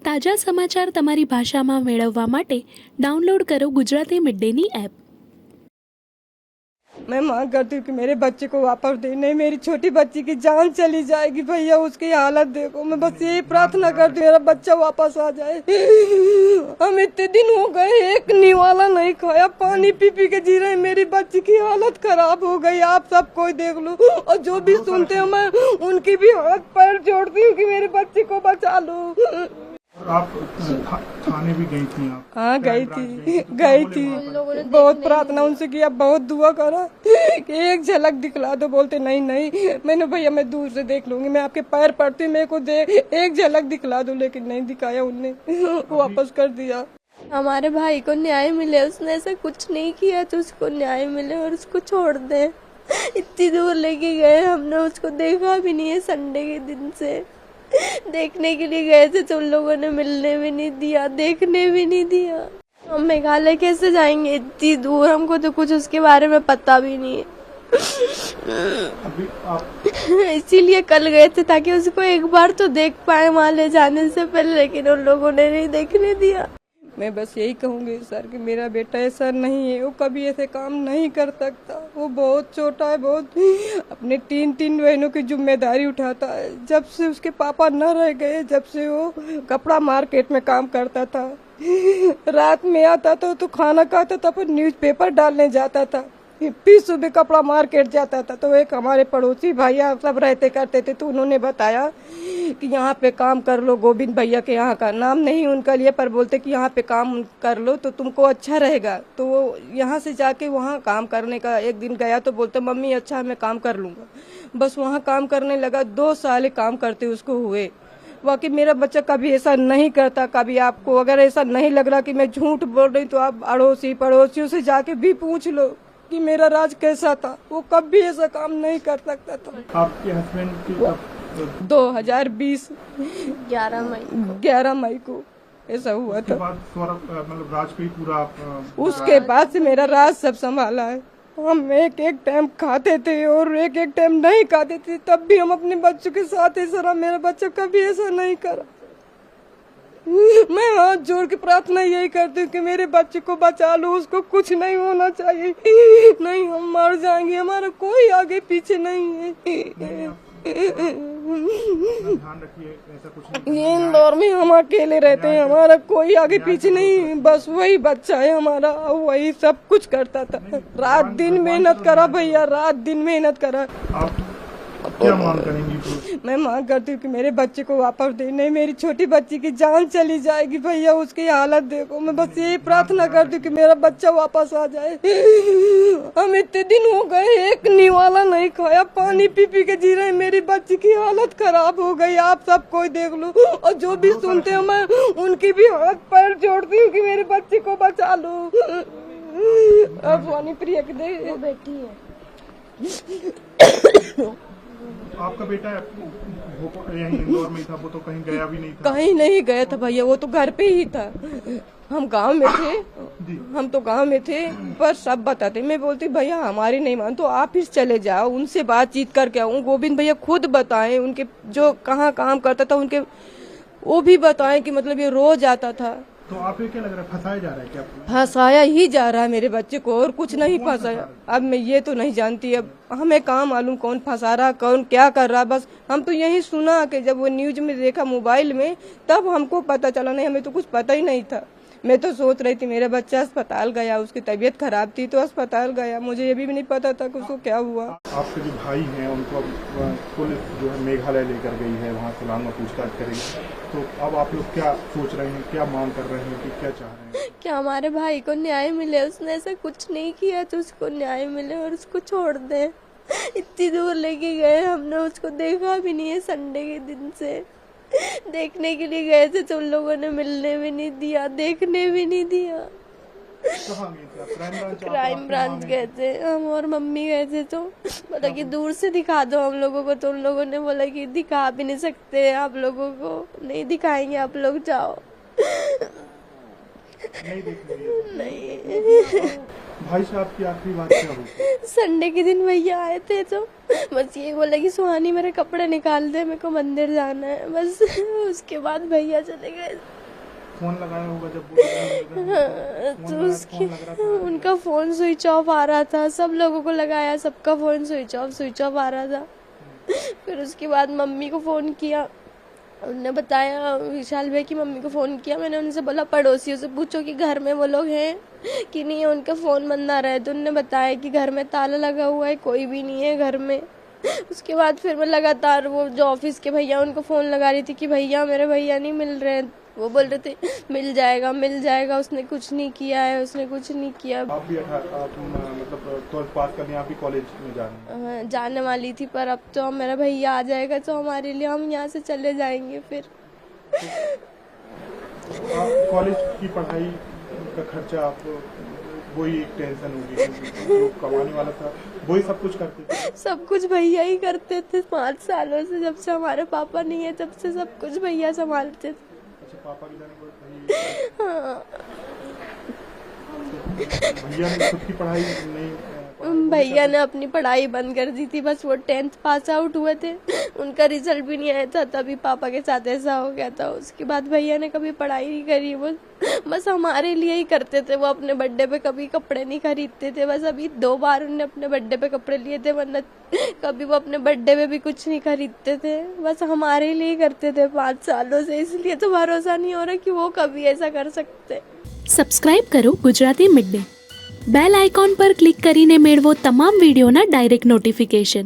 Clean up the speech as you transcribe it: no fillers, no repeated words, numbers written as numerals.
તાજા સમાચાર તમારી ભાષામાં મેળવવા માટે ડાઉનલોડ કરો ગુજરાતી મિડ ડેની એપ। मैं मांग करती हूँ कि मेरे बच्चे को वापस दे, नहीं मेरी छोटी बच्ची की जान चली जाएगी भैया, उसकी हालत देखो। मैं बस यही प्रार्थना करती हूँ मेरा बच्चा वापस आ जाए। हम इतने दिन हो गए एक निवाला नहीं खाया, पानी पी पी के जी रहे, मेरी बच्ची की हालत खराब हो गई। आप सब कोई देख लो और जो भी सुनते हो मैं उनकी भी हाथ पैर जोड़ती हूँ कि मेरे बच्चे को बचा लो। आप थाने भी गई थी? आप? हाँ गई थी बहुत प्रार्थना उनसे किया, बहुत दुआ करा कि एक झलक दिखला दो। बोलते नहीं मैंने भैया मैं दूर से देख लूंगी, मैं आपके पैर पड़ती हूँ, मेरे को दे एक झलक दिखला दो। लेकिन नहीं दिखाया उनने, वापस कर दिया। हमारे भाई को न्याय मिले, उसने ऐसा कुछ नहीं किया तो उसको न्याय मिले और उसको छोड़ दे। इतनी दूर लेके गए, हमने उसको देखा भी नहीं है। संडे के दिन से देखने के लिए गए थे तो उन लोगों ने मिलने भी नहीं दिया, देखने भी नहीं दिया। हम मेघालय कैसे जाएंगे इतनी दूर, हमको तो कुछ उसके बारे में पता भी नहीं है। अभी आप इसीलिए कल गए थे ताकि उसको एक बार तो देख पाए वहाँ ले जाने से पहले, लेकिन उन लोगों ने नहीं देखने दिया। मैं बस यही कहूंगी सर कि मेरा बेटा ऐसा नहीं है, वो कभी ऐसे काम नहीं कर सकता। वो बहुत छोटा है, बहुत अपने तीन बहनों की जिम्मेदारी उठाता है। जब से उसके पापा न रह गए, जब से वो कपड़ा मार्केट में काम करता था, रात में आता था तो खाना खाता था, फिर न्यूज़पेपर डालने जाता था, फिर सुबह कपड़ा मार्केट जाता था। तो एक हमारे पड़ोसी भैया सब रहते करते थे, तो उन्होंने बताया कि यहाँ पे काम कर लो। गोविंद भैया के यहाँ का नाम नहीं उनका लिए, पर बोलते कि यहाँ पे काम कर लो तो तुमको अच्छा रहेगा। तो वो यहाँ से जाके वहाँ काम करने का एक दिन गया तो बोलते मम्मी अच्छा मैं काम कर लूँगा। बस वहाँ काम करने लगा, 2 साल काम करते उसको हुए। बाकी मेरा बच्चा कभी ऐसा नहीं करता। कभी आपको अगर ऐसा नहीं लग रहा कि मैं झूठ बोल रही तो आप अड़ोसी पड़ोसियों से जाके भी पूछ लो कि मेरा राज कैसा था। वो कभी ऐसा काम नहीं कर सकता था। आपके हस्बैंड की 2020 11 मई को ऐसा हुआ उसके था। बाद सौरभ मतलब राज पे ही पूरा उसके बाद से मेरा राज सब संभाला है। हम एक टाइम खाते थे और एक टाइम नहीं खाते थे, तब भी हम अपने बच्चों के साथ ऐसा रहा। मेरा बच्चा कभी ऐसा नहीं करा। मैं हाथ जोड़ के प्रार्थना यही करती हूँ कि मेरे बच्चे को बचा लो, उसको कुछ नहीं होना चाहिए। नहीं हम मर जाएंगे, हमारा कोई आगे पीछे नहीं है। ध्यान रखिए, ऐसा कुछ नहीं। ये इंदौर में हम अकेले रहते हैं, हमारा कोई आगे पीछे नहीं, बस वही बच्चा है हमारा, वही सब कुछ करता था। रात दिन मेहनत करा भैया, रात दिन मेहनत करा। आप क्या मांग करेंगी तो? मैं मांग करती हूँ कि मेरे बच्चे को वापस दे, नहीं मेरी छोटी बच्ची की जान चली जाएगी भैया, उसकी हालत देखो। मैं बस यही प्रार्थना करती हूँ कि मेरा बच्चा वापस आ जाए। हम इतने दिन हो गए एक निवाला नहीं खाया, पानी पी पी के जी रहे, मेरी बच्ची की हालत खराब हो गई। आप सब कोई देख लो और जो भी सुनते हो मैं उनकी भी हाथ पैर जोड़ती हूँ कि मेरे बच्चे को बचा लो। अब सोनी प्रिया की दे बेटी है। आपका बेटा यहीं इंदौर में ही था, वो तो कहीं गया भी नहीं था? कहीं नहीं गया था भैया, वो तो घर पे ही था। हम गांव में थे, हम तो गांव में थे, पर सब बताते। मैं बोलती भैया हमारी नहीं मान तो आप ही चले जाओ, उनसे बातचीत करके आऊँ। गोविंद भैया खुद बताएं, उनके जो कहाँ काम करता था उनके वो भी बताएं कि मतलब ये रोज आता था। तो आप ये क्या लग रहा है, फंसाया जा रहा है क्या? फंसाया ही जा रहा है मेरे बच्चे को, और कुछ नहीं फंसाया। अब मैं ये तो नहीं जानती, अब हमें कहाँ मालूम कौन फंसा रहा, कौन क्या कर रहा। बस हम तो यही सुना कि जब वो न्यूज में देखा मोबाइल में, तब हमको पता चला। नहीं हमें तो कुछ पता ही नहीं था। मैं तो सोच रही थी मेरा बच्चा अस्पताल गया, उसकी तबीयत खराब थी तो अस्पताल गया, मुझे ये भी नहीं पता था कि उसको क्या हुआ। आपके जो भाई हैं उनको अब पुलिस जो है मेघालय लेकर गई है, वहाँ सोलांग में पूछताछ करेगी। तो अब आप लोग क्या सोच रहे हैं, क्या मांग कर रहे हैं, कि क्या चाह रहे हैं? क्या हमारे भाई को न्याय मिले, उसने ऐसा कुछ नहीं किया तो उसको न्याय मिले और उसको छोड़ दे। इतनी दूर लेके गए, हमने उसको देखा भी नहीं है। संडे के दिन से देखने के लिए गए थे तो उन लोगों ने मिलने भी नहीं दिया, देखने भी नहीं दिया। कहाँ गए थे आप? क्राइम ब्रांच गए थे, हम और मम्मी गए थे। तो बोला कि दूर से दिखा दो हम लोगों को, तो उन लोगों ने बोला कि दिखा भी नहीं सकते आप लोगों को, नहीं दिखाएंगे, आप लोग जाओ। नहीं देखने दिया? नहीं भाई साहब की आखिरी बात क्या हुई? संडे के दिन भैया आए थे तो बस ये बोला कि सुहानी मेरे कपड़े निकाल दे, मेरे को मंदिर जाना है, बस उसके बाद भैया चले गए। फोन लगाया होगा जब वो हाँ, तो उसकी उनका फोन स्विच ऑफ आ रहा था, सब लोगों को लगाया, सबका फोन स्विच ऑफ आ रहा था। फिर उसके बाद मम्मी को फोन किया, उन्होंने बताया विशाल भाई की मम्मी को फोन किया। मैंने उनसे बोला पड़ोसियों से पूछो कि घर में वो लोग हैं कि नहीं है, उनका फोन बंद आ रहा है। तो उन्होंने बताया कि घर में ताला लगा हुआ है, कोई भी नहीं है घर में। उसके बाद फिर मैं लगातार वो जो ऑफिस के भैया उनको फोन लगा रही थी कि भैया मेरे भैया नहीं मिल रहे हैं। वो बोल रहे थे मिल जाएगा, उसने कुछ नहीं किया है, उसने कुछ नहीं किया। आप भी आप मतलब 12th पास करने आप भी कॉलेज में जा रहे हैं? जाने वाली थी, पर अब तो मेरा भैया आ जाएगा तो हमारे लिए हम यहाँ से चले जाएंगे। फिर कॉलेज की पढ़ाई का खर्चा आप वही एक टेंशन होगी, जो कमाने वाला था वही सब कुछ करते थे। सब कुछ भैया ही करते थे 5 सालों से, जब से हमारे पापा नहीं है तब से सब कुछ भैया संभालते थे। अच्छा, पापा की जाने के बाद हाँ, भैया ने खुद की पढ़ाई नहीं भैया ने अपनी पढ़ाई बंद कर दी थी, बस वो 10th पास आउट हुए थे, उनका रिजल्ट भी नहीं आया था, तभी पापा के साथ ऐसा हो गया था। उसके बाद भैया ने कभी पढ़ाई नहीं करी, वो बस हमारे लिए ही करते थे। वो अपने बर्थडे पे कभी कपड़े नहीं खरीदते थे, बस अभी 2 बार उन्होंने अपने बर्थडे पे कपड़े लिए थे, वरना कभी वो अपने बर्थडे पे भी कुछ नहीं खरीदते थे, बस हमारे लिए ही करते थे 5 सालों से। इसलिए तो भरोसा नहीं हो रहा कि वो कभी ऐसा कर सकते। સબસ્ક્રાઇબ કરો Gujarati mid day. Bell icon પર ક્લિક કરીને મેળવો તમામ વિડીયોના ડાયરેક્ટ નોટિફિકેશન.